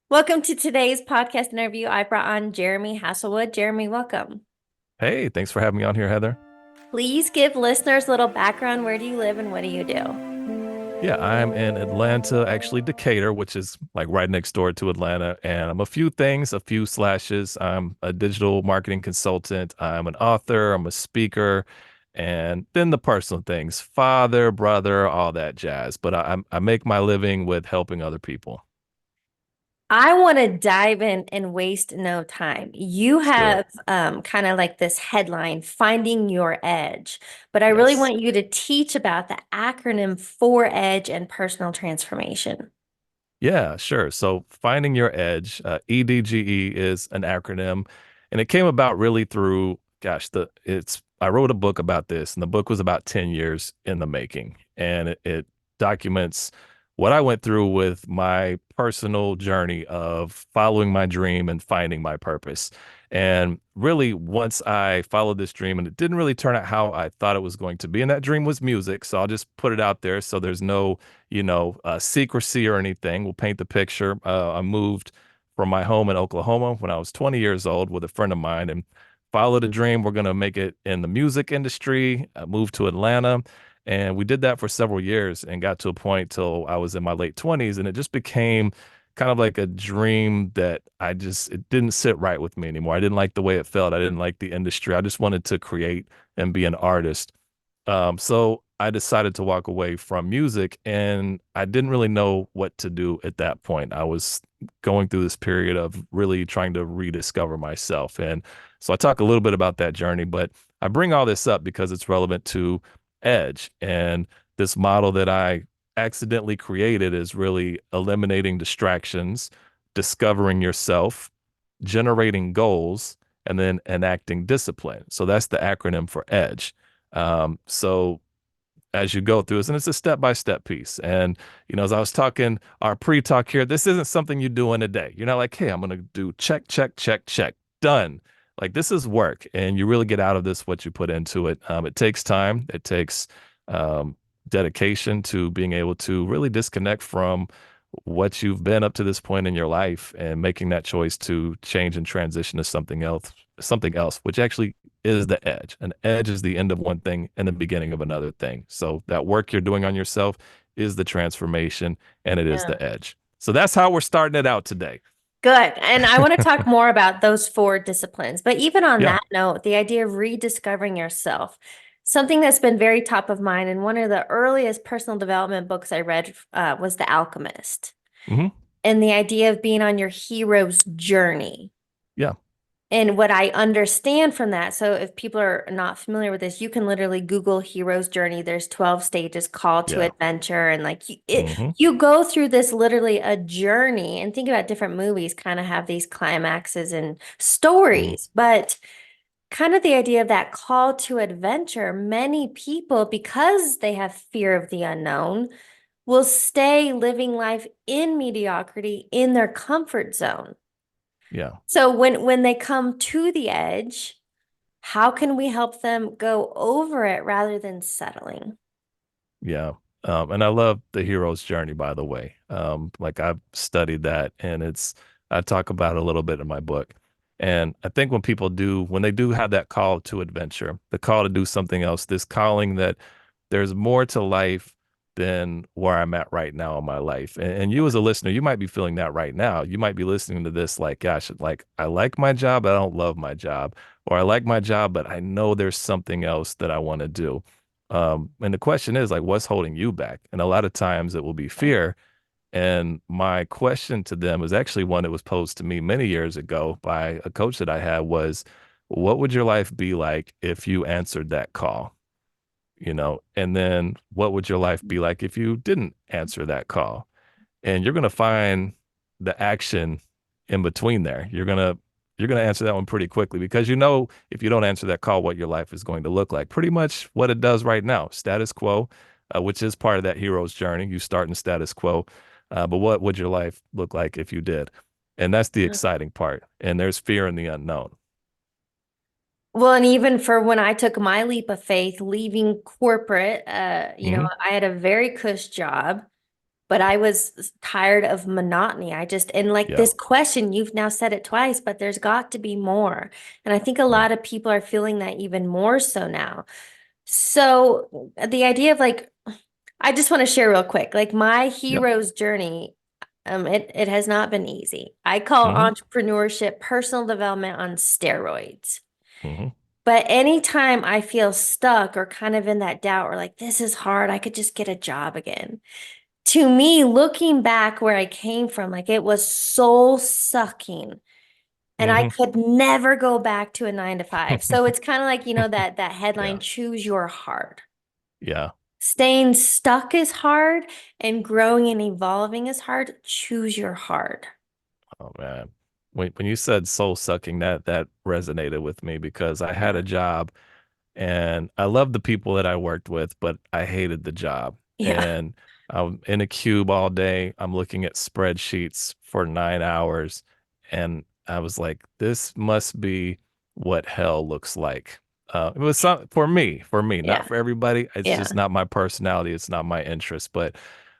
Welcome to today's podcast interview. I brought on Jeremy Haselwood. Jeremy, welcome. Hey, thanks for having me on here, Heather. Please give listeners a little background. Where do you live and what do you do? Yeah, I'm in Atlanta, actually Decatur, which is like right next door to Atlanta. And I'm a few things, a few slashes. I'm a digital marketing consultant. I'm an author. I'm a speaker. And then the personal things, father, brother, all that jazz. But I make my living with helping other people. I want to dive in and waste no time. You Let's do it. have kind of like this headline, Finding Your Edge, but I really Yes. want you to teach about the acronym for Edge and personal transformation. Yeah, sure. So finding your edge, E.D.G.E is an acronym, and it came about really through, gosh, I wrote a book about this, and the book was about 10 years in the making, and it documents what I went through with my personal journey of following my dream and finding my purpose. And really, once I followed this dream, and it didn't really turn out how I thought it was going to be, and that dream was music. So I'll just put it out there so there's no secrecy or anything. We'll paint the picture. I moved from my home in Oklahoma when I was 20 years old with a friend of mine and followed a dream. We're going to make it in the music industry. I moved to Atlanta and we did that for several years and got to a point till I was in my late 20s. And it just became kind of like a dream that it didn't sit right with me anymore. I didn't like the way it felt. I didn't like the industry. I just wanted to create and be an artist. So I decided to walk away from music and I didn't really know what to do at that point. I was going through this period of really trying to rediscover myself. And so I talk a little bit about that journey, but I bring all this up because it's relevant to Edge. And this model that I accidentally created is really eliminating distractions, discovering yourself, generating goals, and then enacting discipline. So that's the acronym for EDGE. So as you go through this, and it's a step-by-step piece. And, as I was talking our pre-talk here, this isn't something you do in a day. You're not like, hey, I'm going to do check, check, check, check, done. Like this is work, and you really get out of this what you put into it. It takes time. It takes um, dedication to being able to really disconnect from what you've been up to this point in your life and making that choice to change and transition to something else, which actually is the edge. An edge is the end of one thing and the beginning of another thing. So that work you're doing on yourself is the transformation and it is Yeah. the edge. So that's how we're starting it out today. Good. And I want to talk more about those four disciplines. But even on Yeah. that note, the idea of rediscovering yourself, something that's been very top of mind. And one of the earliest personal development books I read was The Alchemist, Hmm. and the idea of being on your hero's journey. Yeah. And what I understand from that, so if people are not familiar with this, you can literally Google hero's journey. There's 12 stages, call to Yeah. adventure, and like Hmm. you go through this literally a journey. And think about different movies kind of have these climaxes and Hmm. stories, but kind of the idea of that call to adventure, many people, because they have fear of the unknown, will stay living life in mediocrity in their comfort zone. Yeah. So when they come to the edge, how can we help them go over it rather than settling? Yeah. And I love the hero's journey, by the way. Like I've studied that and I talk about it a little bit in my book. And I think when they do have that call to adventure, the call to do something else, this calling that there's more to life than where I'm at right now in my life. And you as a listener, you might be feeling that right now. You might be listening to this like, gosh, like I like my job, but I don't love my job. Or I like my job, but I know there's something else that I want to do. And the question is like, what's holding you back? And a lot of times it will be fear. And my question to them is actually one that was posed to me many years ago by a coach that I had was, what would your life be like if you answered that call? And then what would your life be like if you didn't answer that call? And you're going to find the action in between there. You're going to answer that one pretty quickly because if you don't answer that call what your life is going to look like. Pretty much what it does right now. Status quo, which is part of that hero's journey. You start in status quo. But what would your life look like if you did? And that's the exciting part. And there's fear in the unknown. Well, and even for when I took my leap of faith, leaving corporate, Hmm. I had a very cush job. but I was tired of monotony. I just, and like Yeah. this question, you've now said it twice, but there's got to be more. And I think a Mm. lot of people are feeling that even more so now. So the idea of like, I just want to share real quick, like my Yep. hero's journey, it has not been easy. I call Hmm. entrepreneurship personal development on steroids. Hmm. But anytime I feel stuck or kind of in that doubt or like this is hard, I could just get a job again. To me, looking back where I came from, like it was soul sucking. And I Hmm. could never go back to a 9 to 5. So it's kind of like, that headline, Yeah. choose your hard. Yeah. Staying stuck is hard and growing and evolving is hard. Choose your hard. Oh man. When you said soul sucking, that resonated with me because I had Yeah. a job and I loved the people that I worked with, but I hated the job. Yeah. And I'm in a cube all day. I'm looking at spreadsheets for 9 hours. And I was like, this must be what hell looks like. It was for me, not Yeah. for everybody. It's Yeah. just not my personality. It's not my interest. But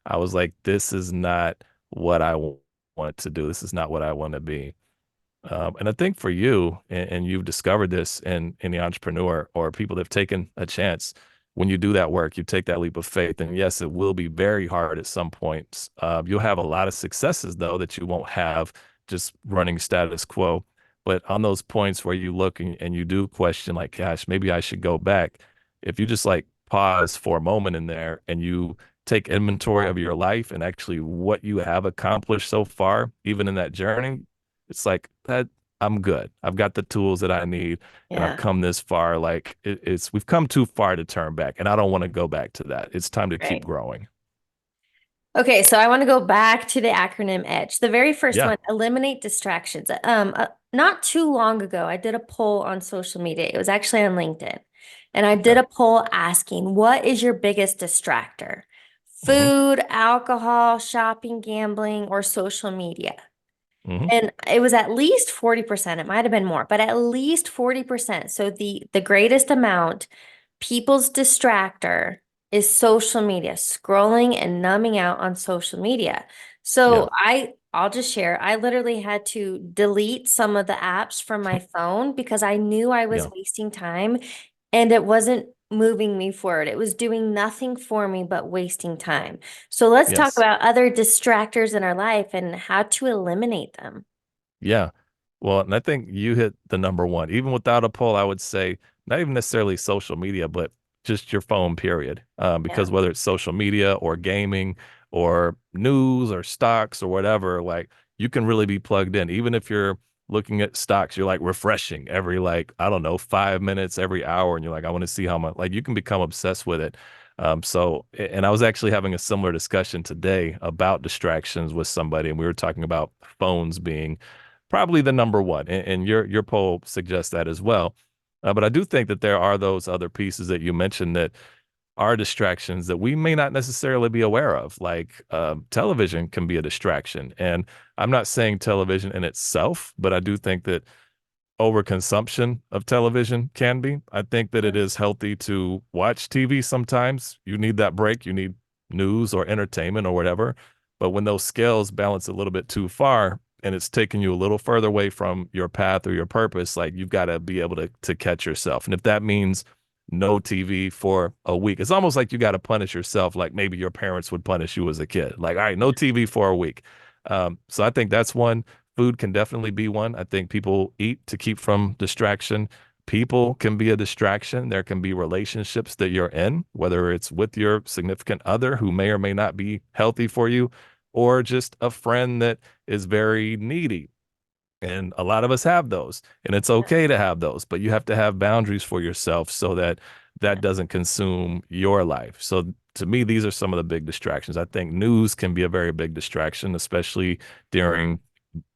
I was like, this is not what I want to do. This is not what I want to be. And I think for you, and you've discovered this in the entrepreneur or people that have taken a chance, when you do that work, you take that leap of faith. And yes, it will be very hard at some points. You'll have a lot of successes, though, that you won't have just running status quo. But on those points where you look and you do question, like, gosh, maybe I should go back. If you just like pause for a moment in there and you take inventory of your life and actually what you have accomplished so far, even in that journey, it's like that I'm good. I've got the tools that I need and I've Yeah. come this far. Like it's we've come too far to turn back and I don't want to go back to that. It's time to keep Right. growing. Okay, so I want to go back to the acronym EDGE. The very first Yeah. one, eliminate distractions. Not too long ago, I did a poll on social media. It was actually on LinkedIn. And I did Okay. a poll asking, what is your biggest distractor? Hmm. Food, alcohol, shopping, gambling, or social media? Hmm. And it was at least 40%. It might have been more, but at least 40%. So the greatest amount, people's distractor is social media, scrolling and numbing out on social media. Yeah. So I'll just share. I literally had to delete some of the apps from my phone because I knew I was Yeah. wasting time and it wasn't moving me forward. It was doing nothing for me but wasting time. So let's talk Yes. about other distractors in our life and how to eliminate them. Yeah. Well, and I think you hit the number one. Even without a poll, I would say not even necessarily social media, but just your phone, period. Yeah. Because whether it's social media or gaming or news or stocks or whatever, like you can really be plugged in. Even if you're looking at stocks, you're like refreshing every like, I don't know, 5 minutes every hour. And you're like, I want to see how much, like you can become obsessed with it. And I was actually having a similar discussion today about distractions with somebody, and we were talking about phones being probably the number one, and your poll suggests that as well. But I do think that there are those other pieces that you mentioned that are distractions that we may not necessarily be aware of. Like television can be a distraction, and I'm not saying television in itself, but I do think that overconsumption of television can be. I think that it is healthy to watch TV sometimes. You need that break. You need news or entertainment or whatever. But when those scales balance a little bit too far and it's taking you a little further away from your path or your purpose, like you've got to be able to catch yourself. And if that means no TV for a week, it's almost like you got to punish yourself, like maybe your parents would punish you as a kid. Like, all right, no TV for a week. So I think that's one. Food can definitely be one. I think people eat to keep from distraction. People can be a distraction. There can be relationships that you're in, whether it's with your significant other who may or may not be healthy for you, or just a friend that is very needy. And a lot of us have those, and it's okay to have those, but you have to have boundaries for yourself so that that Yeah. doesn't consume your life. So to me, these are some of the big distractions. I think news can be a very big distraction, especially during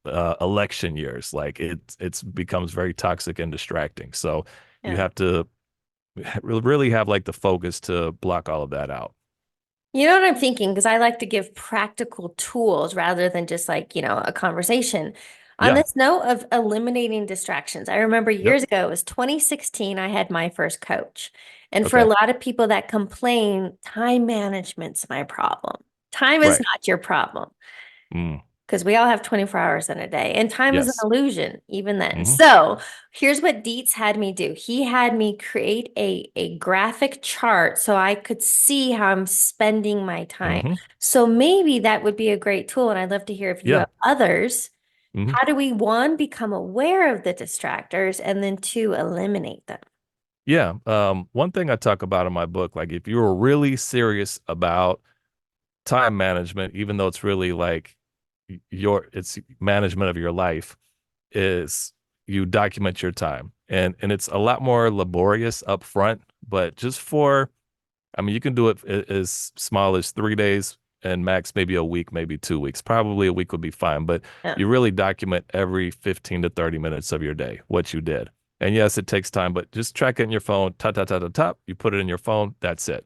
election years. Like it's becomes very toxic and distracting. So you Yeah. have to really have like the focus to block all of that out. You know what I'm thinking? Because I like to give practical tools rather than just like, a conversation. On Yeah. this note of eliminating distractions, I remember Yep. years ago, it was 2016, I had my first coach. And for a Okay. lot of people that complain, time management's my problem. Time is Right. not your problem Mm. because we all have 24 hours in a day, and time is an Yes. illusion even then. Hmm. So here's what Dietz had me do. He had me create a graphic chart so I could see how I'm spending my time. Hmm. So maybe that would be a great tool, and I'd love to hear if you Yeah. have others. Hmm. How do we, one, become aware of the distractors, and then two, eliminate them? Yeah. One thing I talk about in my book, like if you're really serious about time management, even though it's really like it's management of your life, is you document your time. And it's a lot more laborious up front, but just for I mean, you can do it as small as 3 days and max maybe a week, maybe 2 weeks. Probably a week would be fine, but Yeah. you really document every 15 to 30 minutes of your day, what you did. And yes, it takes time, but just track it in your phone, ta ta ta ta ta. You put it in your phone, that's it.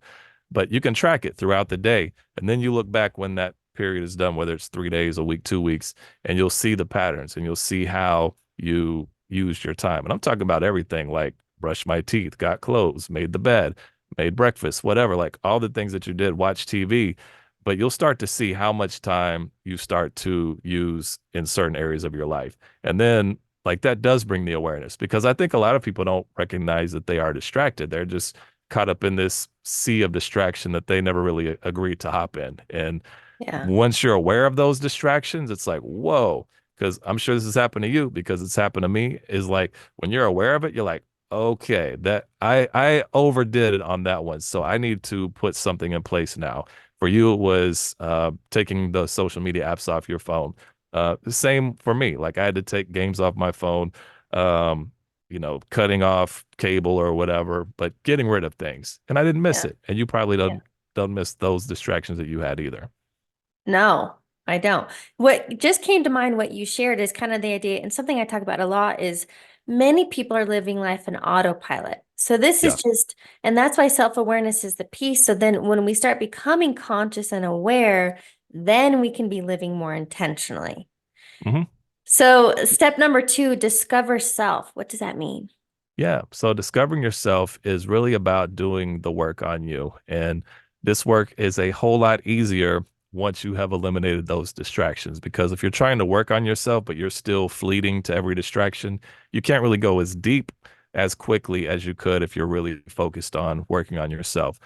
But you can track it throughout the day. And then you look back when that period is done, whether it's 3 days, a week, 2 weeks, and you'll see the patterns and you'll see how you used your time. And I'm talking about everything like brushed my teeth, got clothes, made the bed, made breakfast, whatever, like all the things that you did, watch TV, but you'll start to see how much time you start to use in certain areas of your life. And then like that does bring the awareness because I think a lot of people don't recognize that they are distracted. They're just caught up in this sea of distraction that they never really agreed to hop in. And Yeah. once you're aware of those distractions, it's like, whoa, because I'm sure this has happened to you because it's happened to me, is like when you're aware of it, you're like, okay, that I overdid it on that one. So I need to put something in place now. For you, it was taking the social media apps off your phone. The same for me. Like I had to take games off my phone, um, cutting off cable or whatever, but getting rid of things. And I didn't miss Yeah. it. And you probably Yeah. don't miss those distractions that you had either. No, I don't. What just came to mind, what you shared is kind of the idea, and something I talk about a lot is many people are living life in autopilot. So this is Yeah. just, and that's why self-awareness is the piece. So then when we start becoming conscious and aware, then we can be living more intentionally. Hmm. So step number two, discover self. What does that mean? Yeah. So discovering yourself is really about doing the work on you. And this work is a whole lot easier once you have eliminated those distractions. Because if you're trying to work on yourself, but you're still fleeting to every distraction, you can't really go as deep as quickly as you could if you're really focused on working on yourself.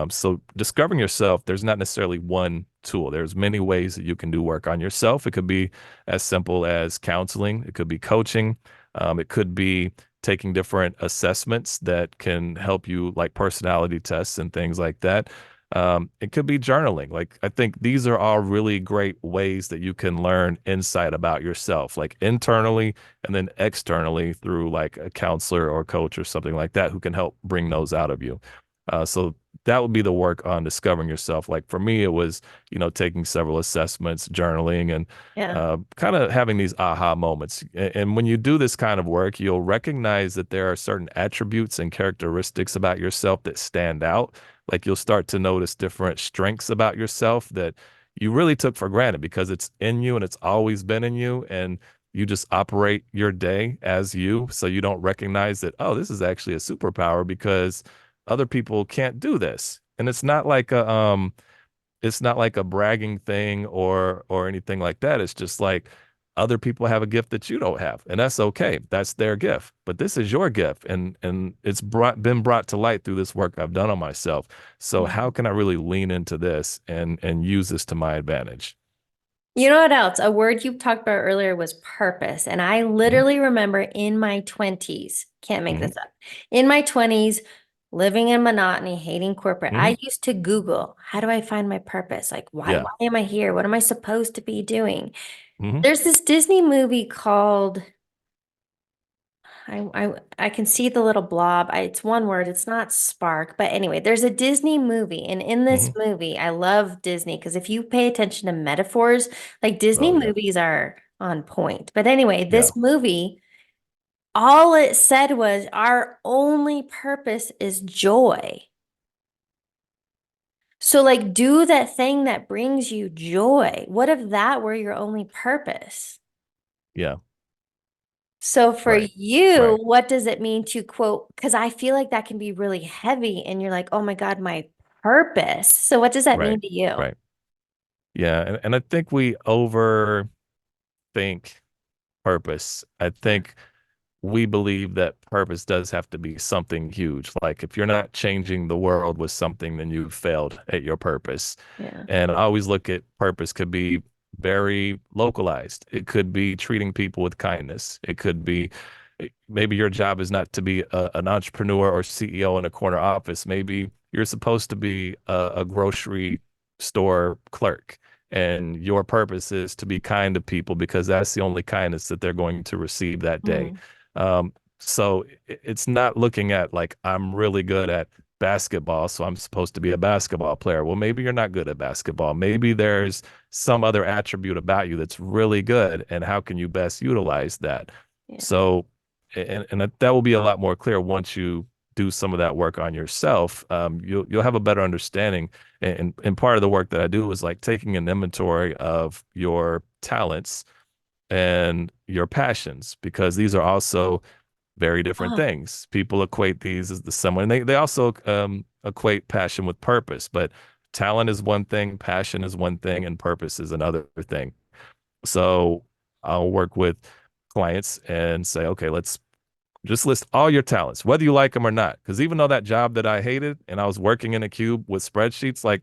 So discovering yourself, there's not necessarily one tool. There's many ways that you can do work on yourself. It could be as simple as counseling. It could be coaching. It could be taking different assessments that can help you, like personality tests and things like that. It could be journaling. Like, I think these are all really great ways that you can learn insight about yourself, like internally and then externally through like a counselor or coach or something like that who can help bring those out of you. So that would be the work on discovering yourself. Like for me, it was, taking several assessments, journaling, and Yeah. kind of having these aha moments. And when you do this kind of work, you'll recognize that there are certain attributes and characteristics about yourself that stand out. Like you'll start to notice different strengths about yourself that you really took for granted because it's in you and it's always been in you. And you just operate your day as you. So you don't recognize that, oh, this is actually a superpower because other people can't do this. And it's not like a bragging thing or anything like that. It's just like other people have a gift that you don't have, and that's okay. That's their gift. But this is your gift, and it's been brought to light through this work I've done on myself. So how Mhm. can I really lean into this and use this to my advantage? You know what else? A word you talked about earlier was purpose. And I Hmm. literally remember in my 20s, can't make Hmm. this up, in my 20s, living in monotony, hating corporate, Hmm. I used to Google, how do I find my purpose? Like, why, Yeah. why am I here? What am I supposed to be doing? Hmm. There's this Disney movie called I can see the little blob. It's one word. It's not Spark, but anyway, there's a Disney movie, and in this Hmm. movie, I love Disney because if you pay attention to metaphors, like Disney Oh yeah. movies are on point. But anyway, Yeah. this movie, all it said was our only purpose is joy. So like do that thing that brings you joy. What if that were your only purpose? Yeah. So for Right. you, Right. what does it mean to quote? Because I feel like that can be really heavy and you're like, oh my God, my purpose. So what does that Right. mean to you? Right. Yeah, and I think we overthink purpose. I Yeah. think we believe that purpose does have to be something huge. Like if you're not changing the world with something, then you've failed at your purpose. Yeah. And I always look at purpose could be very localized. It could be treating people with kindness. It could be maybe your job is not to be an entrepreneur or CEO in a corner office. Maybe you're supposed to be a grocery store clerk. And your purpose is to be kind to people because that's the only kindness that they're going to receive that day. Mm. So it's not looking at like I'm really good at basketball, so I'm supposed to be a basketball player. Well, maybe you're not good at basketball. Maybe there's some other attribute about you that's really good, and how can you best utilize that? Yeah. So, and that will be a lot more clear once you do some of that work on yourself. You'll have a better understanding. And part of the work that I do is like taking an inventory of your talents and your passions, because these are also very different Oh, things. People equate these as the similar, and they also equate passion with purpose. But talent is one thing, passion is one thing, and purpose is another thing. So I'll work with clients and say, okay, let's just list all your talents, whether you like them or not. Because even though that job that I hated and I was working in a cube with spreadsheets, like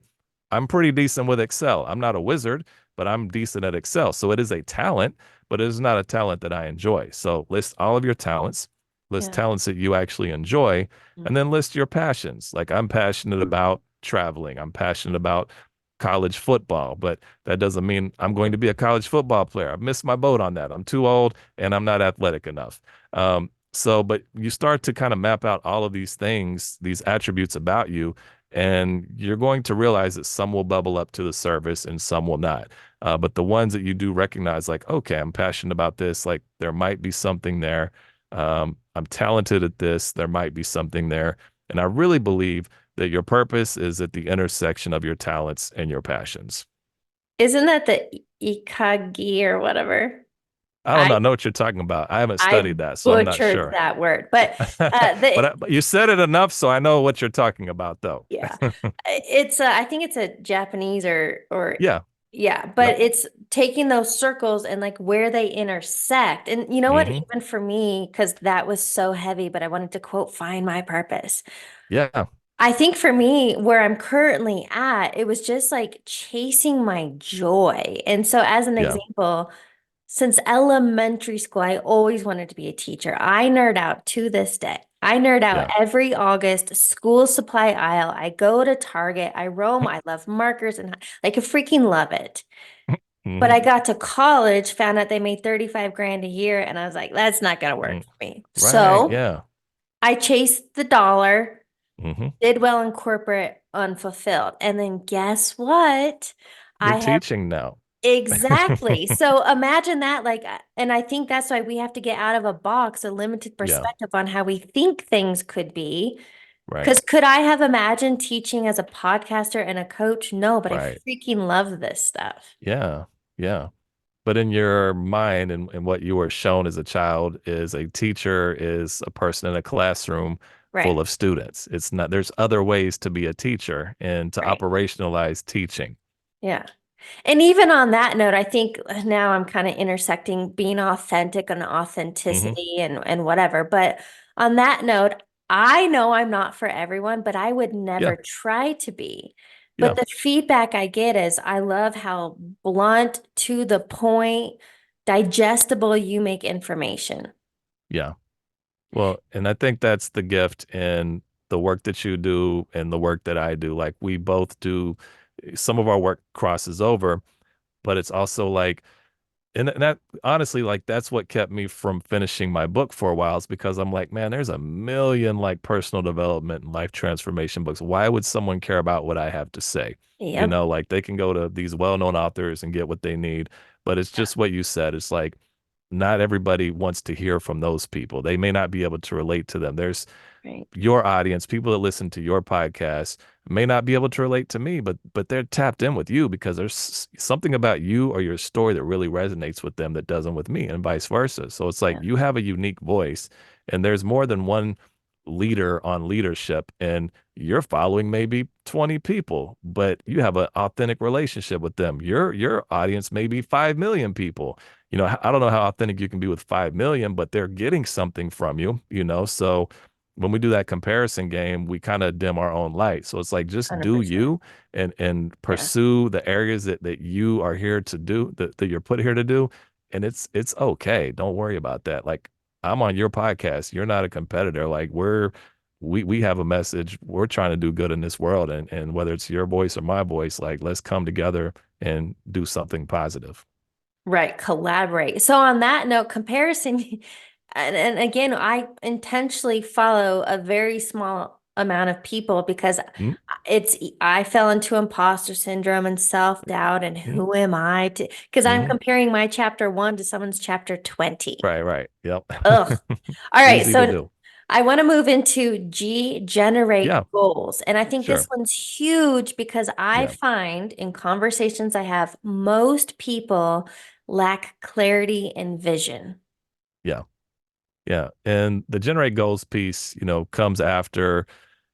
I'm pretty decent with Excel. I'm not a wizard, but I'm decent at Excel. So it is a talent, but it is not a talent that I enjoy. So list all of your talents, list yeah. talents that you actually enjoy, and Mm. then list your passions. Like I'm passionate about traveling, I'm passionate about college football, but that doesn't mean I'm going to be a college football player. I've missed my boat on that. I'm too old and I'm not athletic enough. But you start to kind of map out all of these things, these attributes about you, and you're going to realize that some will bubble up to the surface and some will not. But the ones that you do recognize, like, okay, I'm passionate about this, like there might be something there. I'm talented at this, there might be something there. And I really believe that your purpose is at the intersection of your talents and your passions. Isn't that the E.D.G.E or whatever? I don't I know, what you're talking about. I haven't I studied that, so I'm not butchered sure. that word, but the But you said it enough, so I know what you're talking about, though. yeah, it's I think it's a Japanese or Yeah. yeah, Yep. but it's taking those circles and like where they intersect. And you know what? Hmm. Even for me, because that was so heavy, but I wanted to quote, find my purpose. Yeah. I think for me, where I'm currently at, it was just like chasing my joy. And so, as an Yeah. example, since elementary school, I always wanted to be a teacher. I nerd out to this day. I nerd out Yeah. every August, school supply aisle. I go to Target. I roam. I love markers and like I freaking love it. But Hmm. I got to college, found out they made 35 grand a year, and I was like, that's not gonna work for me. Right. So Yeah. I chased the dollar, Hmm. did well in corporate, unfulfilled. And then guess what? You're I have teaching now. exactly. So imagine that, like, and I think that's why we have to get out of a box, a limited Yeah. perspective on how we think things could be. Right. Because could I have imagined teaching as a podcaster and a coach? No, but I Right. freaking love this stuff. Yeah. Yeah. But in your mind and what you were shown as a child is a teacher is a person in a classroom full Right, of students. It's not, there's other ways to be a teacher and to right. operationalize teaching. Yeah. And even on that note, I think now I'm kind of intersecting being authentic and Hmm. authenticity and whatever. But on that note, I know I'm not for everyone, but I would Yeah. never try to be. But Yeah. the feedback I get is I love how blunt, to the point, digestible you make information. Yeah. Well, and I think that's the gift in the work that you do and the work that I do. Like we both do, some of our work crosses over, but it's also like, and that honestly, like that's what kept me from finishing my book for a while is because I'm like, man, there's a million like personal development and life transformation books. Why would someone care about what I have to say? You Yep. know, like they can go to these well-known authors and get what they need, but it's Yeah. just what you said. It's like not everybody wants to hear from those people. They may not be able to relate to them. There's Right. your audience, people that listen to your podcast may not be able to relate to me, but they're tapped in with you because there's something about you or your story that really resonates with them that doesn't with me and vice versa. So it's like Yeah. you have a unique voice and there's more than one leader on leadership, and you're following maybe 20 people, but you have an authentic relationship with them. Your audience may be 5 million people. I don't know how authentic you can be with 5 million, but they're getting something from you. So when we do that comparison game, we kind of dim our own light. So it's like just do 100%. you and Yeah. pursue the areas that you are here to do, that you're put here to do. And it's okay. Don't worry about that. Like, I'm on your podcast. You're not a competitor. Like, we have a message. We're trying to do good in this world. And whether it's your voice or my voice, like, let's come together and do something positive. Right, collaborate. So on that note, comparison, and again, I intentionally follow a very small amount of people because mm I fell into imposter syndrome and self-doubt and mm who am I to, because I'm mm comparing my chapter 1 to someone's chapter 20. Right, right. Yep. Ugh. All right, Easy to so do. I want to move into G, generate Yeah, goals. And I think this sure. one's huge because I Yeah, find in conversations I have, most people lack clarity and vision. yeah, yeah. And the generate goals piece, comes after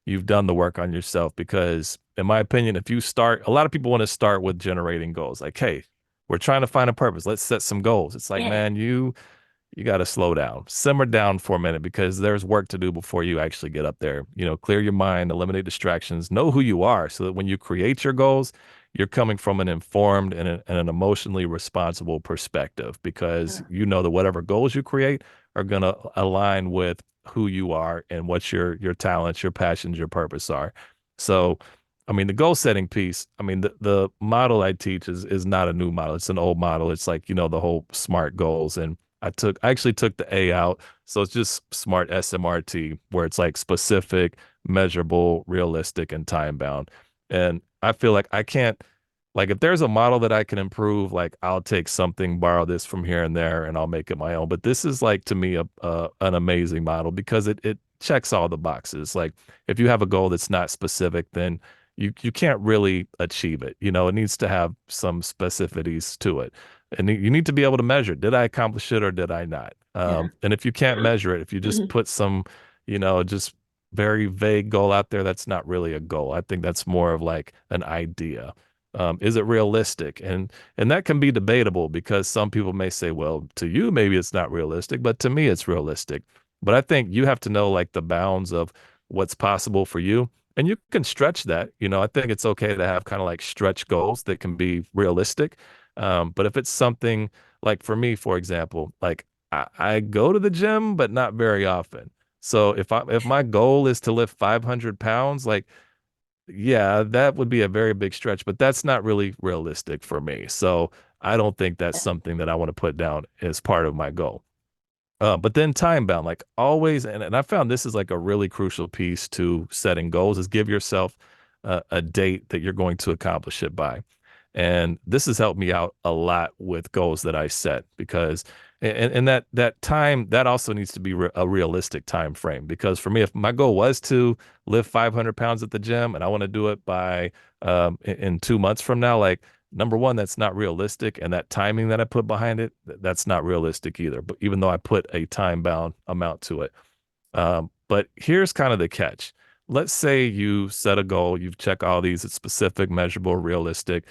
you've done the work on yourself because, in my opinion, if you start, a lot of people want to start with generating goals. Like, hey, we're trying to find a purpose. Let's set some goals. It's like, Yeah. man, you got to slow down, simmer down for a minute because there's work to do before you actually get up there. Clear your mind, eliminate distractions, know who you are so that when you create your goals, you're coming from an informed and an emotionally responsible perspective because you know that whatever goals you create are going to align with who you are and what your talents, your passions, your purpose are. So, I mean, the goal setting piece, I mean, the model I teach is not a new model. It's an old model. It's like, the whole SMART goals. And I actually took the A out. So it's just SMART SMRT, where it's like specific, measurable, realistic, and time bound. And I feel like I can't, like, if there's a model that I can improve, like, I'll take something, borrow this from here and there, and I'll make it my own. But this is like, to me, an amazing model because it checks all the boxes. Like, if you have a goal that's not specific, then you can't really achieve it. It needs to have some specificities to it. And you need to be able to measure, did I accomplish it or did I not? Yeah. And if you can't measure it, if you just put some, just very vague goal out there, that's not really a goal. I think that's more of like an idea. Is it realistic? And that can be debatable because some people may say, well, to you, maybe it's not realistic, but to me, it's realistic. But I think you have to know like the bounds of what's possible for you. And you can stretch that. I think it's okay to have kind of like stretch goals that can be realistic. But if it's something like, for me, for example, like I go to the gym, but not very often. So if my goal is to lift 500 pounds, like, yeah, that would be a very big stretch, but that's not really realistic for me. So I don't think that's something that I want to put down as part of my goal. But then time bound, like always, and I found this is like a really crucial piece to setting goals is give yourself a date that you're going to accomplish it by. And this has helped me out a lot with goals that I set because and that time that also needs to be a realistic time frame because for me if my goal was to lift 500 pounds at the gym and I want to do it by in 2 months from now, like, number one, that's not realistic, and that timing that I put behind it, that's not realistic either. But even though I put a time bound amount to it, but here's kind of the catch. Let's say you set a goal, you've checked all these, it's specific, measurable, realistic,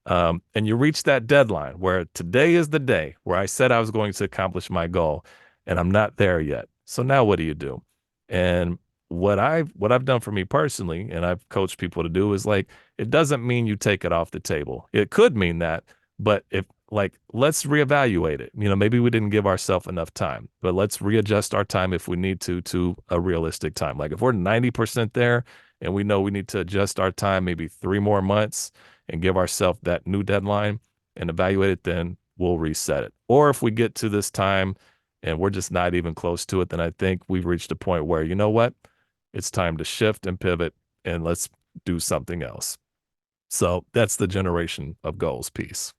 and you reach that deadline where today is the day where I said I was going to accomplish my goal, and I'm not there yet. So now what do you do? And what I've done for me personally, and I've coached people to do is like it doesn't mean you take it off the table. It could mean that, but if like let's reevaluate it. Maybe we didn't give ourselves enough time, but let's readjust our time if we need to a realistic time. Like if we're 90% there and we know we need to adjust our time maybe 3 more months and give ourselves that new deadline and evaluate it, then we'll reset it. Or if we get to this time and we're just not even close to it, then I think we've reached a point where, you know what? It's time to shift and pivot and let's do something else. So that's the generation of goals piece.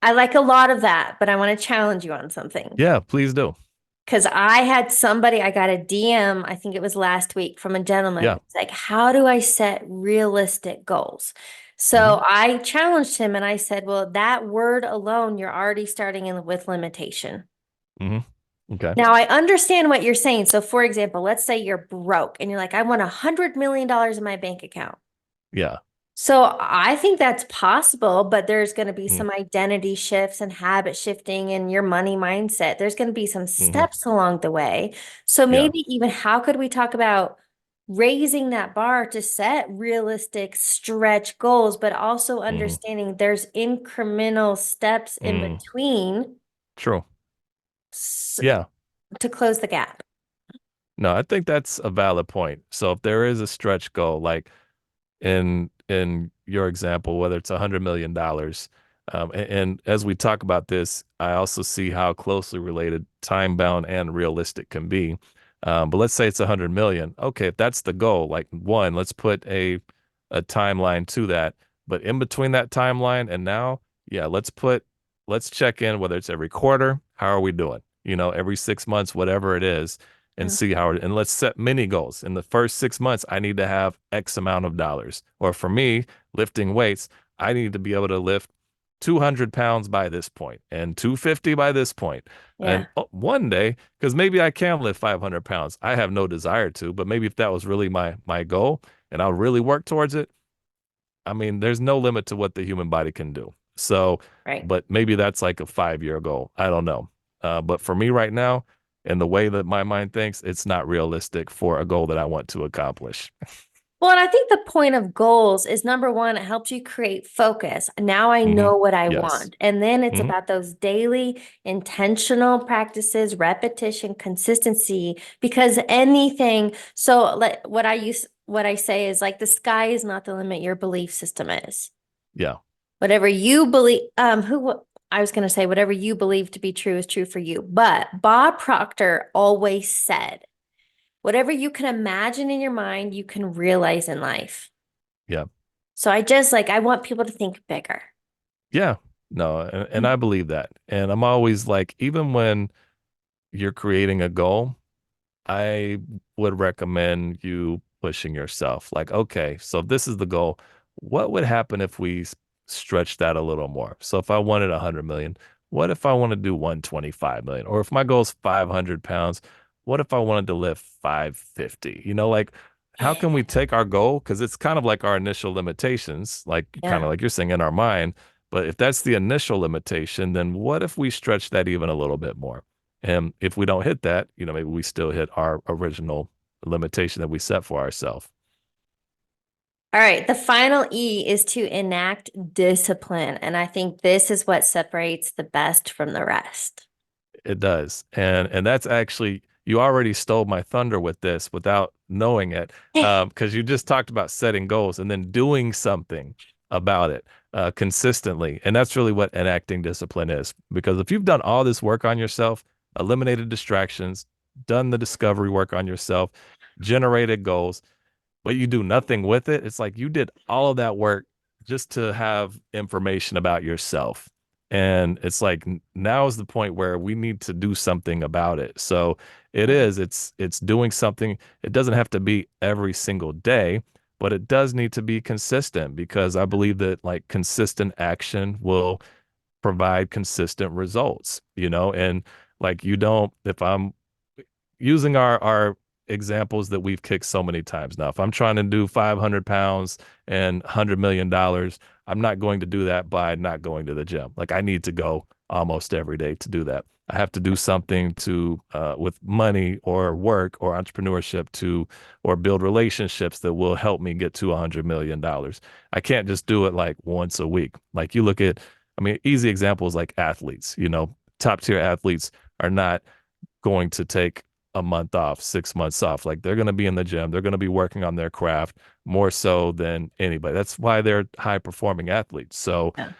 I like a lot of that, but I want to challenge you on something. Yeah, please do. Because I had somebody, I got a DM, I think it was last week from a gentleman. Yeah. It's like, how do I set realistic goals? hmm So I challenged him and I said, well, that word alone, you're already starting in with limitation. hmm Okay. Now, I understand what you're saying. So, for example, let's say you're broke and you're like, I want $100 million in my bank account. Yeah. So I think that's possible, but there's going to be Mm, some identity shifts and habit shifting in your money mindset. There's going to be some hmm. steps along the way. So Yeah. maybe even how could we talk about raising that bar to set realistic stretch goals, but also Hmm. understanding there's incremental steps in Mm, between true. s- Yeah. to close the gap. No, I think that's a valid point. So if there is a stretch goal, like in your example, whether it's $100 million, and as we talk about this, I also see how closely related time bound and realistic can be. But let's say it's 100 million. Okay, if that's the goal, like one, let's put a timeline to that. But in between that timeline and now, yeah, let's check in whether it's every quarter. How are we doing? Every 6 months, whatever it is, and Mm. see and let's set mini goals. In the first 6 months, I need to have X amount of dollars. Or for me, lifting weights, I need to be able to lift 200 pounds by this point and 250 by this point. And Yeah. one day, because maybe I can lift 500 pounds. I have no desire to, but maybe if that was really my goal and I'll really work towards it, I mean, there's no limit to what the human body can do. So, Right. but maybe that's like a 5 year goal. I don't know. But for me right now, and the way that my mind thinks, it's not realistic for a goal that I want to accomplish. Well, and I think the point of goals is number one, it helps you create focus. Now I Hmm. know what I Yes. want. And then it's Hmm. about those daily intentional practices, repetition, consistency, because anything, so like what I say is like the sky is not the limit, your belief system is. Yeah. Whatever you believe, I was going to say whatever you believe to be true is true for you. But Bob Proctor always said, whatever you can imagine in your mind, you can realize in life. Yeah. So I want people to think bigger. Yeah. No, and I believe that. And I'm always like, even when you're creating a goal, I would recommend you pushing yourself. Like, okay, so if this is the goal, what would happen if we stretch that a little more? So if I wanted 100 million, what if I want to do 125 million? Or if my goal is 500 pounds, what if I wanted to lift 550? Like, how can we take our goal? Because it's kind of like our initial limitations, like kind Yeah. of like you're saying in our mind. But if that's the initial limitation, then what if we stretch that even a little bit more? And if we don't hit that, maybe we still hit our original limitation that we set for ourselves. All right. The final E is to enact discipline. And I think this is what separates the best from the rest. It does. And that's actually, you already stole my thunder with this without knowing it. Because you just talked about setting goals and then doing something about it consistently. And that's really what enacting discipline is. Because if you've done all this work on yourself, eliminated distractions, done the discovery work on yourself, generated goals, but you do nothing with it. It's like you did all of that work just to have information about yourself. And it's like now is the point where we need to do something about it. So Yeah. it's doing something. It doesn't have to be every single day, but it does need to be consistent because I believe that like consistent action will provide consistent results, and like you don't, if I'm using our examples that we've kicked so many times now. If I'm trying to do 500 pounds and $100 million, I'm not going to do that by not going to the gym. Like I need to go almost every day to do that. I have to do something to with money or work or entrepreneurship or build relationships that will help me get to $100 million. I can't just do it like once a week. Like you look at, I mean, easy examples like athletes, top tier athletes are not going to take a month off, 6 months off. Like they're going to be in the gym, they're going to be working on their craft more so than anybody. That's why they're high performing athletes. So Yeah.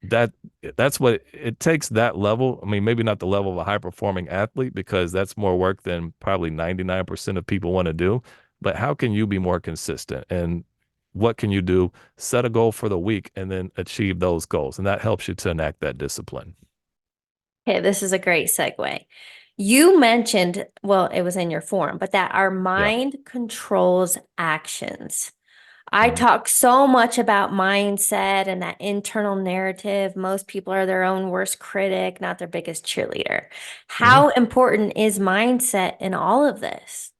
that that's what it takes, that level. I mean, maybe not the level of a high performing athlete because that's more work than probably 99% of people want to do. But how can you be more consistent? And what can you do? Set a goal for the week and then achieve those goals. And that helps you to enact that discipline. Okay, this is a great segue. You mentioned, well, it was in your form, but that our Yeah. mind controls actions. I Mhm. talk so much about mindset and that internal narrative. Most people are their own worst critic, not their biggest cheerleader. Mhm. How important is mindset in all of this?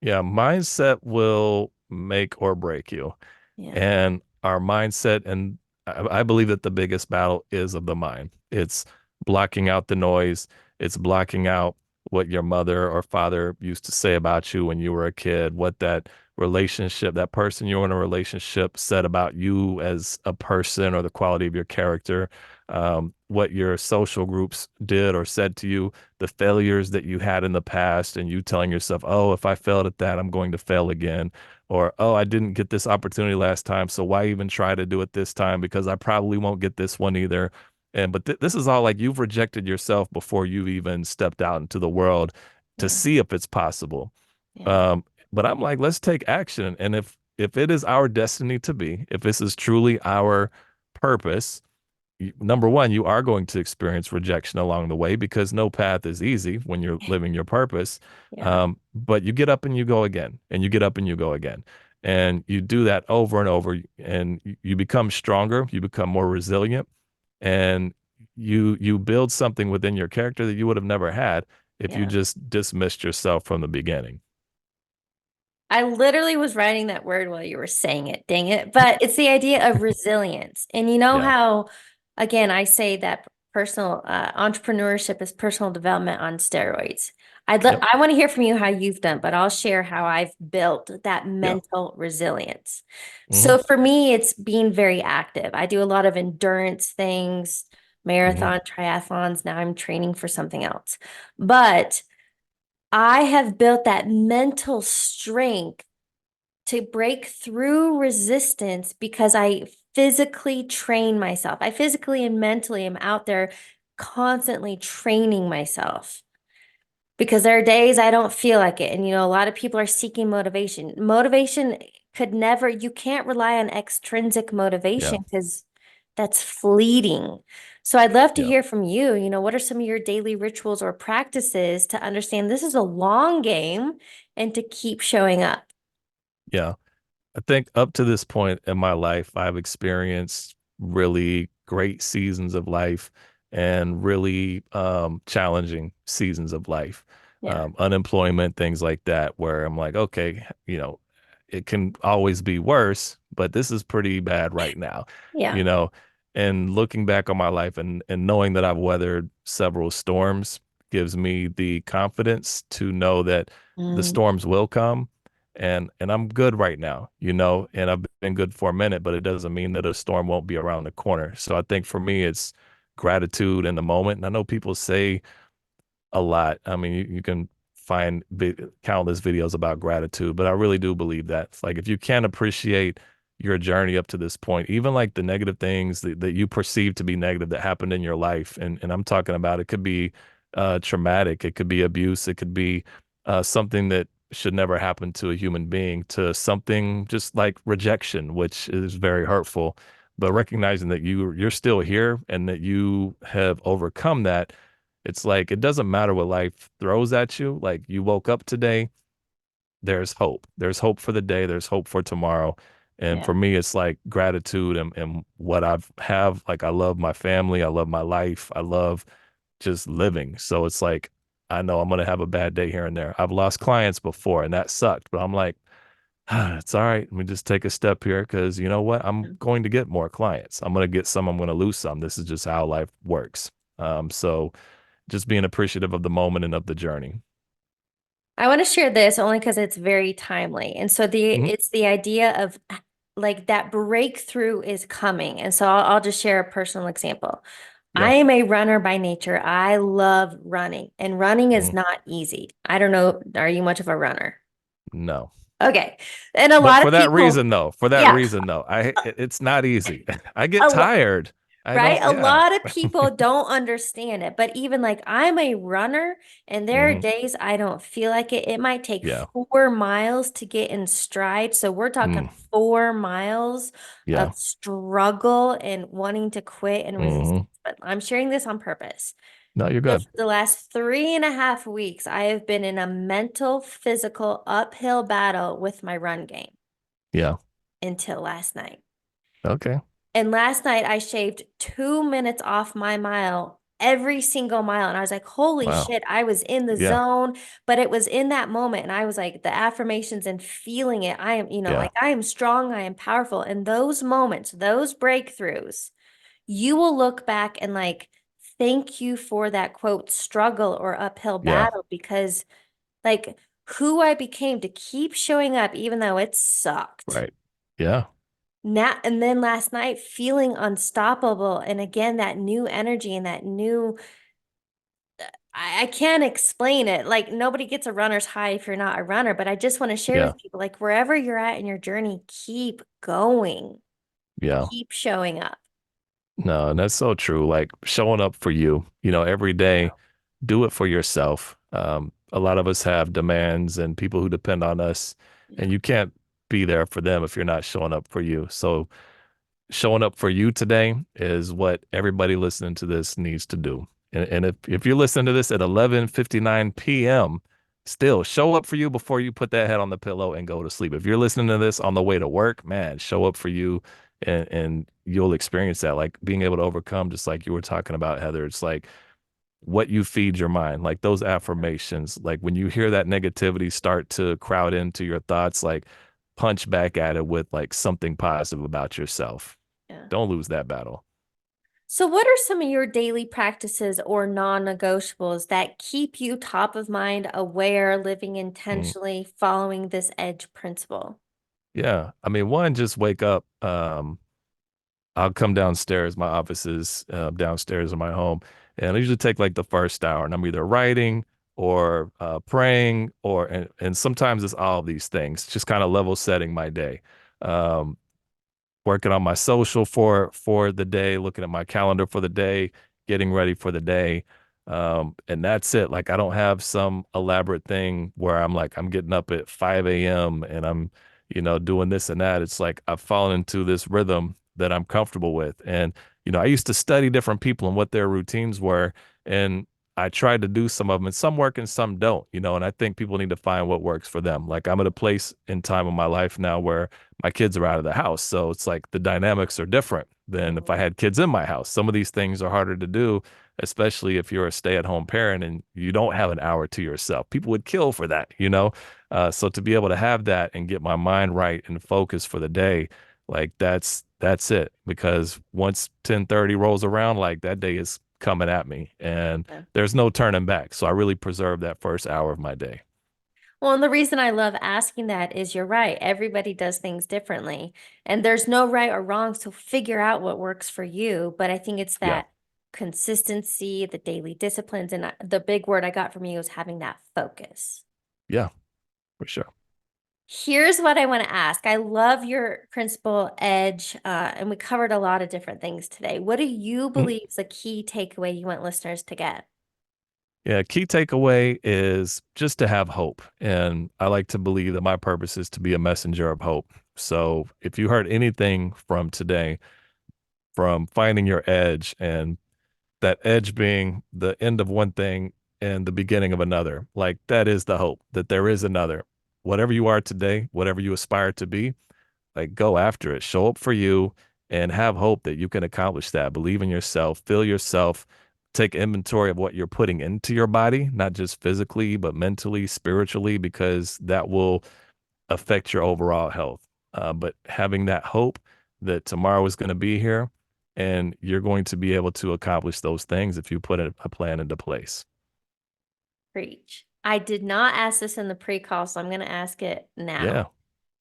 Yeah, mindset will make or break you. Yeah. And our mindset, and I believe that the biggest battle is of the mind. It's blocking out the noise. It's blocking out what your mother or father used to say about you when you were a kid, what that relationship, that person you were in a relationship said about you as a person or the quality of your character, what your social groups did or said to you, the failures that you had in the past, and you telling yourself, oh, if I failed at that, I'm going to fail again. Or, oh, I didn't get this opportunity last time, so why even try to do it this time? Because I probably won't get this one either. And but this is all like you've rejected yourself before you even stepped out into the world to Yeah. see if it's possible. Yeah. Um, but I'm like, let's take action. And if it is our destiny to be, if this is truly our purpose, number one, you are going to experience rejection along the way because no path is easy when you're living your purpose. Yeah. But you get up and you go again, and you get up and you go again. And you do that over and over, and you become stronger, you become more resilient, and you build something within your character that you would have never had if you Yeah. just dismissed yourself from the beginning. I literally was writing that word while you were saying it, dang it. But it's the idea of resilience. And you know Yeah. how, again, I say that personal entrepreneurship is personal development on steroids. Yep. I want to hear from you how you've done, but I'll share how I've built that Yeah. mental resilience. Hmm. So for me, it's being very active. I do a lot of endurance things, Hmm. marathon, triathlons. Now I'm training for something else. But I have built that mental strength to break through resistance because I physically train myself. I physically and mentally am out there constantly training myself because there are days I don't feel like it. And, a lot of people are seeking motivation. Motivation could never, you can't rely on extrinsic Yeah. motivation because that's fleeting. So I'd love to Yeah. hear from you. What are some of your daily rituals or practices to understand this is a long game and to keep showing up? Yeah. I think up to this point in my life, I've experienced really great seasons of life and really challenging seasons of life. Yeah. Unemployment, things like that, where I'm like, okay, it can always be worse, but this is pretty bad right now, Yeah. you know. And looking back on my life and knowing that I've weathered several storms gives me the confidence to know that the Mm, storms will come and I'm good right now, and I've been good for a minute, but it doesn't mean that a storm won't be around the corner. So I think for me, it's gratitude in the moment. And I know people say a lot. I mean, you can find countless videos about gratitude, but I really do believe that. It's like if you can't appreciate your journey up to this point, even like the negative things that you perceive to be negative that happened in your life, and I'm talking about it could be traumatic, it could be abuse, it could be something that should never happen to a human being, to something just like rejection, which is very hurtful. But recognizing that you're still here and that you have overcome that, it's like it doesn't matter what life throws at you. Like you woke up today, there's hope. There's hope for the day, there's hope for tomorrow. And yeah. for me, it's like gratitude and what I've have. Like I love my family, I love my life, I love just living. So it's like I know I'm gonna have a bad day here and there. I've lost clients before and that sucked, but I'm like, it's all right. Let me just take a step here because you know what? I'm going to get more clients. I'm going to get some, I'm going to lose some. This is just how life works. So just being appreciative of the moment and of the journey. I want to share this only because it's very timely. And so Hmm. it's the idea of like that breakthrough is coming. And so I'll just share a personal example. I Yeah. am a runner by nature. I love running, and running is Hmm. not easy. I don't know. Are you much of a runner? No. Okay. And a But lot of for that people, reason, though, for that yeah, reason, though, it's not easy. I get a lot. tired. I Right? don't, A yeah. lot of people don't understand it, but even like I'm a runner and there are Hmm. days I don't feel like it. It might take Yeah. 4 miles to get in stride. So we're talking Mm. 4 miles Yeah. of struggle and wanting to quit and Hmm. resistance. But I'm sharing this on purpose. No, you're So good. for the last 3.5 weeks, I have been in a mental, physical uphill battle with my run game. Yeah. until last night. Okay. And last night I shaved 2 minutes off my mile, every single mile. And I was like, holy Wow. shit, I was in the Yeah. zone. But it was in that moment. And I was like, the affirmations and feeling it. I am, Yeah. like I am strong, I am powerful. And those moments, those breakthroughs, you will look back and like, thank you for that quote struggle or uphill Yeah. battle because like who I became to keep showing up even though it sucked. Right. Yeah. Now and then last night feeling unstoppable and again that new energy and that new I can't explain it. Like nobody gets a runner's high if you're not a runner, but I just want to share Yeah. with people like wherever you're at in your journey, keep going. Yeah. Keep showing up. No, and that's so true. Like showing up for you, every day, do it for yourself. A lot of us have demands and people who depend on us, Yeah. and you can't be there for them if you're not showing up for you. So showing up for you today is what everybody listening to this needs to do. And if you're listening to this at 11:59 p.m., still show up for you before you put that head on the pillow and go to sleep. If you're listening to this on the way to work, man, show up for you and you'll experience that. Like being able to overcome, just like you were talking about, Heather. It's like what you feed your mind, like those affirmations. Like when you hear that negativity start to crowd into your thoughts, like punch back at it with like something positive about yourself. Yeah. Don't lose that battle. So, what are some of your daily practices or non-negotiables that keep you top of mind, aware, living Mm. intentionally, following this edge principle? Yeah. I mean, one, just wake up. I'll come downstairs. My office is downstairs in my home. And I usually take like the first hour and I'm either writing or praying and sometimes it's all of these things, just kind of level setting my day. Um, Working on my social for the day, looking at my calendar for the day, getting ready for the day. And that's it. Like I don't have some elaborate thing where I'm like I'm getting up at 5 a.m. and I'm, doing this and that. It's like I've fallen into this rhythm that I'm comfortable with. And, I used to study different people and what their routines were. And I tried to do some of them and some work and some don't, and I think people need to find what works for them. Like I'm at a place in time in my life now where my kids are out of the house. So it's like the dynamics are different than if I Mhm. had kids in my house. Some of these things are harder to do, especially if you're a stay-at-home parent and you don't have an hour to yourself. People would kill for that. So to be able to have that and get my mind right and focus for the day, like that's it. Because once 10:30 rolls around, like that day is coming at me and Yeah. there's no turning back. So I really preserve that first hour of my day. Well, and the reason I love asking that is you're right. Everybody does things differently, and there's no right or wrong. So figure out what works for you. But I think it's Yeah. that consistency, the daily disciplines, and the big word I got from you is having that focus. Yeah, for sure. Here's what I want to ask. I love your principal edge, and we covered a lot of different things today. What do you Mhm. believe is a key takeaway you want listeners to get? Yeah, key takeaway is just to have hope. And I like to believe that my purpose is to be a messenger of hope. So if you heard anything from today, from finding your edge and that edge being the end of one thing and the beginning of another, like that is the hope that there is another. Whatever you are today, whatever you aspire to be, like go after it, show up for you and have hope that you can accomplish that. Believe in yourself, feel yourself, take inventory of what you're putting into your body, not just physically, but mentally, spiritually, because that will affect your overall health. But having that hope that tomorrow is going to be here and you're going to be able to accomplish those things if you put a plan into place. Preach. I did not ask this in the pre-call, so I'm going to ask it now. Yeah.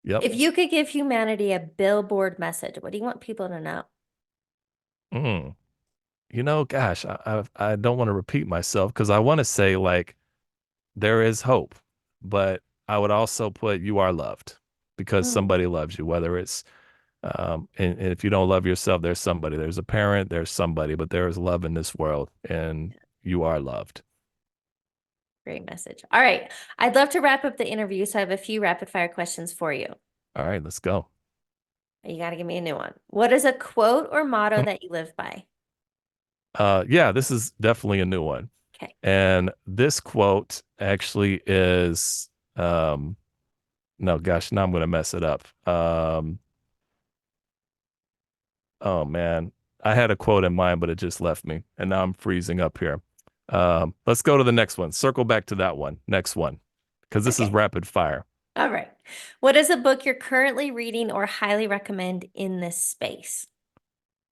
Yep. If you could give humanity a billboard message, what do you want people to know? Mm. Gosh, I don't want to repeat myself because I want to say like there is hope, but I would also put you are loved because Mm, somebody loves you, whether it's and if you don't love yourself, there's somebody, there's a parent, there's somebody, but there is love in this world and you are loved. great message. All right. I'd love to wrap up the interview, so I have a few rapid fire questions for you. All right, let's go. You got to give me a new one. What is a quote or motto Mm. that you live by? Yeah, this is definitely a new one. Okay. And this quote actually is no, gosh, now I'm gonna mess it up. Oh man, I had a quote in mind, but it just left me, and now I'm freezing up here. Let's go to the next one. Circle back to that one. Next one, because this is Okay. rapid fire. All right. What is a book you're currently reading or highly recommend in this space?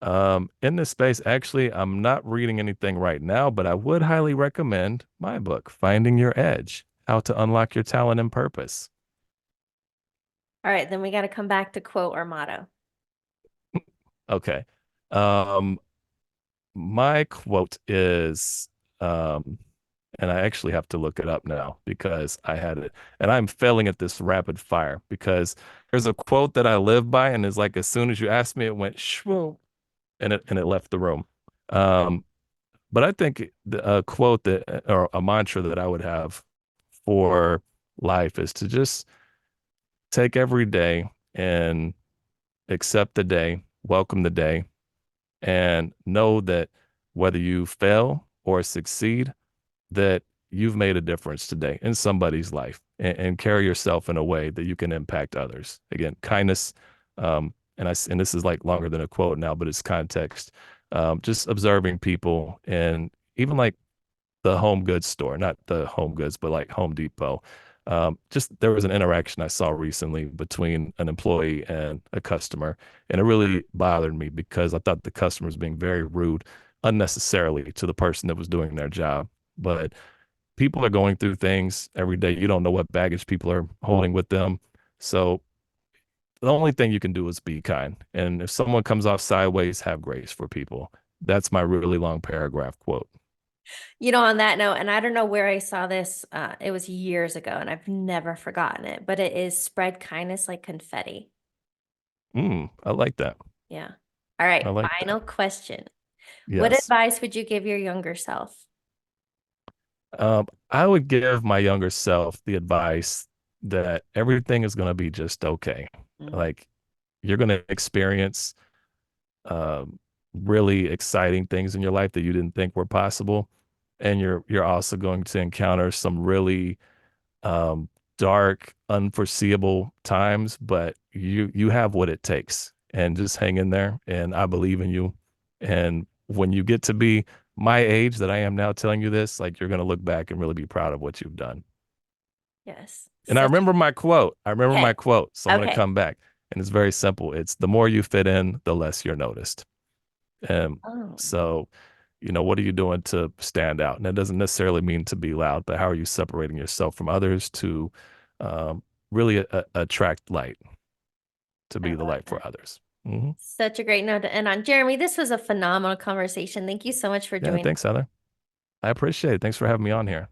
In this space, actually, I'm not reading anything right now, but I would highly recommend my book, Finding Your Edge: How to Unlock Your Talent and Purpose. All right, then we got to come back to quote or motto. Okay. Um, my quote is, um, and I actually have to look it up now because I had it, and I'm failing at this rapid fire because there's a quote that I live by, and it's like as soon as you asked me, it went shwoo, and it left the room. Um, but I think a quote that or a mantra that I would have for life is to just take every day and accept the day, welcome the day, and know that whether you fail or succeed, that you've made a difference today in somebody's life and carry yourself in a way that you can impact others. Again, kindness. And this is like longer than a quote now, but it's context. Just observing people and even like the home goods store, not the home goods, but like Home Depot. Just there was an interaction I saw recently between an employee and a customer, and it really bothered me because I thought the customer was being very rude unnecessarily to the person that was doing their job. But people are going through things every day. You don't know what baggage people are holding with them. So the only thing you can do is be kind. And if someone comes off sideways, have grace for people. That's my really long paragraph quote. On that note, and I don't know where I saw this, it was years ago and I've never forgotten it, but it is spread kindness like confetti. I like that. Yeah. All I right, like that. final question. What Yes. advice would you give your younger self? I would give my younger self the advice that everything is going to be just okay. Mm. Like you're going to experience um, really exciting things in your life that you didn't think were possible, and you're also going to encounter some really um, dark, unforeseeable times. But you have what it takes, and just hang in there. And I believe in you. And when you get to be my age that I am now telling you this, like you're going to look back and really be proud of what you've done. Yes. And I Such remember my quote. I remember okay. my quote. So I'm going to Okay. come back. And it's very simple. It's the more you fit in, the less you're noticed. And Oh. so, what are you doing to stand out? And it doesn't necessarily mean to be loud, but how are you separating yourself from others to um, really attract light, to I be the love light that. for others? Hmm. Such a great note to end on. Jeremy, this was a phenomenal conversation. Thank you so much for Yeah, joining. thanks, Heather. I appreciate it. Thanks for having me on here.